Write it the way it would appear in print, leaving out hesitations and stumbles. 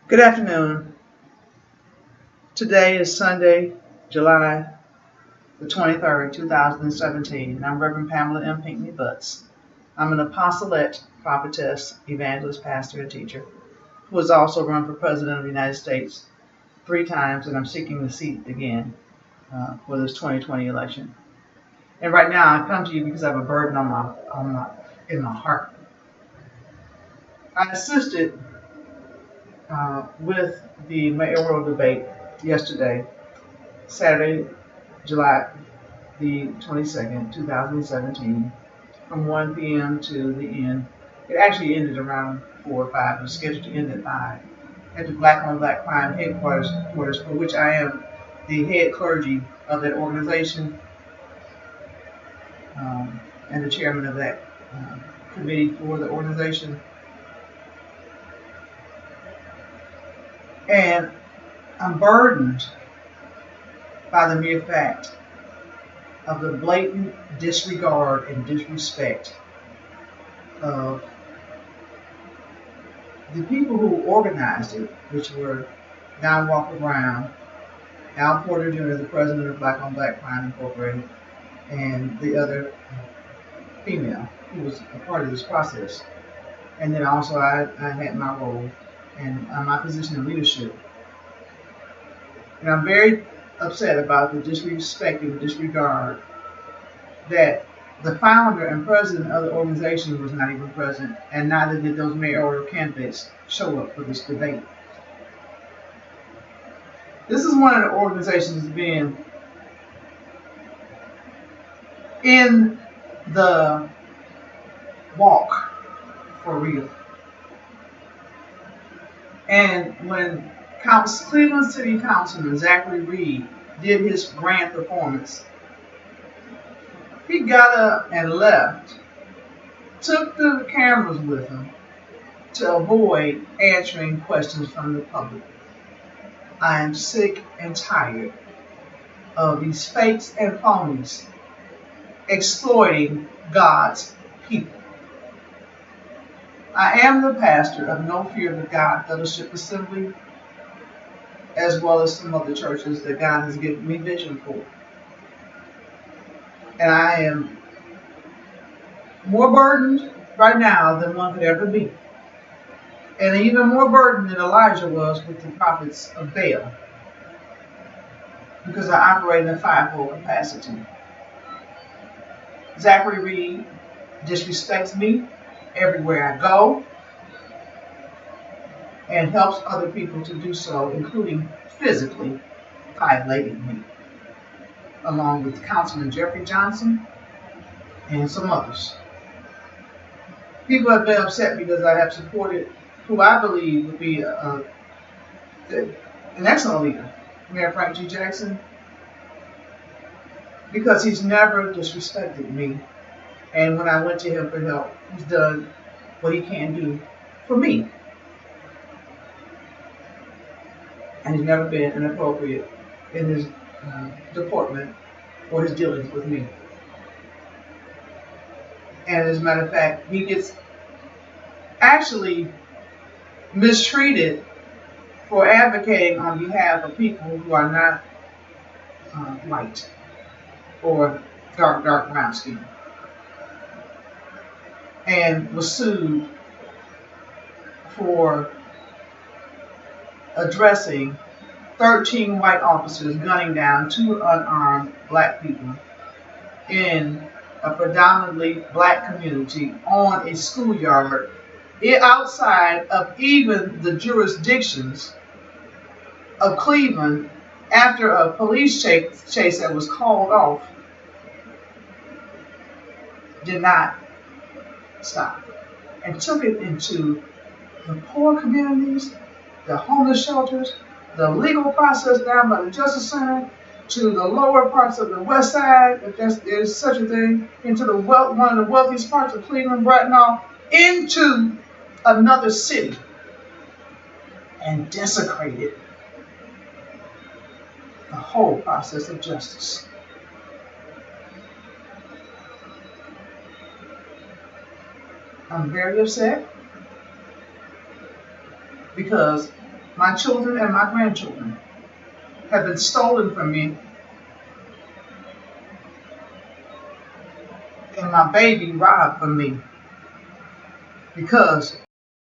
Good afternoon. Today is Sunday, July the 23rd, 2017. I'm Reverend Pamela M. Pinckney Butts. I'm an Apostlett Prophetess, evangelist, pastor, and teacher who has also run for President of the United States 3 times, and I'm seeking the seat again for this 2020 election. And right now I come to you because I have a burden in my heart. I assisted with the mayoral debate yesterday, Saturday, July the 22nd, 2017, from 1 p.m. to the end. It actually ended around 4 or 5. It was scheduled to end at 5 at the Black on Black Crime headquarters, for which I am the head clergy of that organization and the chairman of that committee for the organization. And I'm burdened by the mere fact of the blatant disregard and disrespect of the people who organized it, which were Don Walker Brown, Al Porter Jr., the president of Black on Black Crime Incorporated, and the other female who was a part of this process. And then also I had my role and my position in leadership. And I'm very upset about the disrespect and disregard that the founder and president of the organization was not even present, and neither did those mayoral candidates show up for this debate. This is one of the organizations that's been in the walk for real. And when Cleveland City Councilman Zachary Reed did his grand performance, he got up and left, took the cameras with him to avoid answering questions from the public. I am sick and tired of these fakes and phonies exploiting God's people. I am the pastor of No Fear of God Fellowship Assembly, as well as some other churches that God has given me vision for. And I am more burdened right now than one could ever be. And even more burdened than Elijah was with the prophets of Baal, because I operate in a 5-fold capacity. Zachary Reed disrespects me everywhere I go and helps other people to do so, including physically violating me, along with Councilman Jeffrey Johnson and some others. People have been upset because I have supported who I believe would be an excellent leader, Mayor Frank G. Jackson, because he's never disrespected me. And when I went to him for help, he's done what he can do for me. And he's never been inappropriate in his deportment or his dealings with me. And as a matter of fact, he gets actually mistreated for advocating on behalf of people who are not white or dark brown skin, and was sued for addressing 13 white officers gunning down 2 unarmed black people in a predominantly black community on a schoolyard outside of even the jurisdictions of Cleveland, after a police chase that was called off did not stop, and took it into the poor communities, the homeless shelters, the legal process down by the Justice Center, to the lower parts of the west side, if there's such a thing, into the one of the wealthiest parts of Cleveland, Bracknell, into another city, and desecrated the whole process of justice. I'm very upset because My children and my grandchildren have been stolen from me, and my baby robbed from me because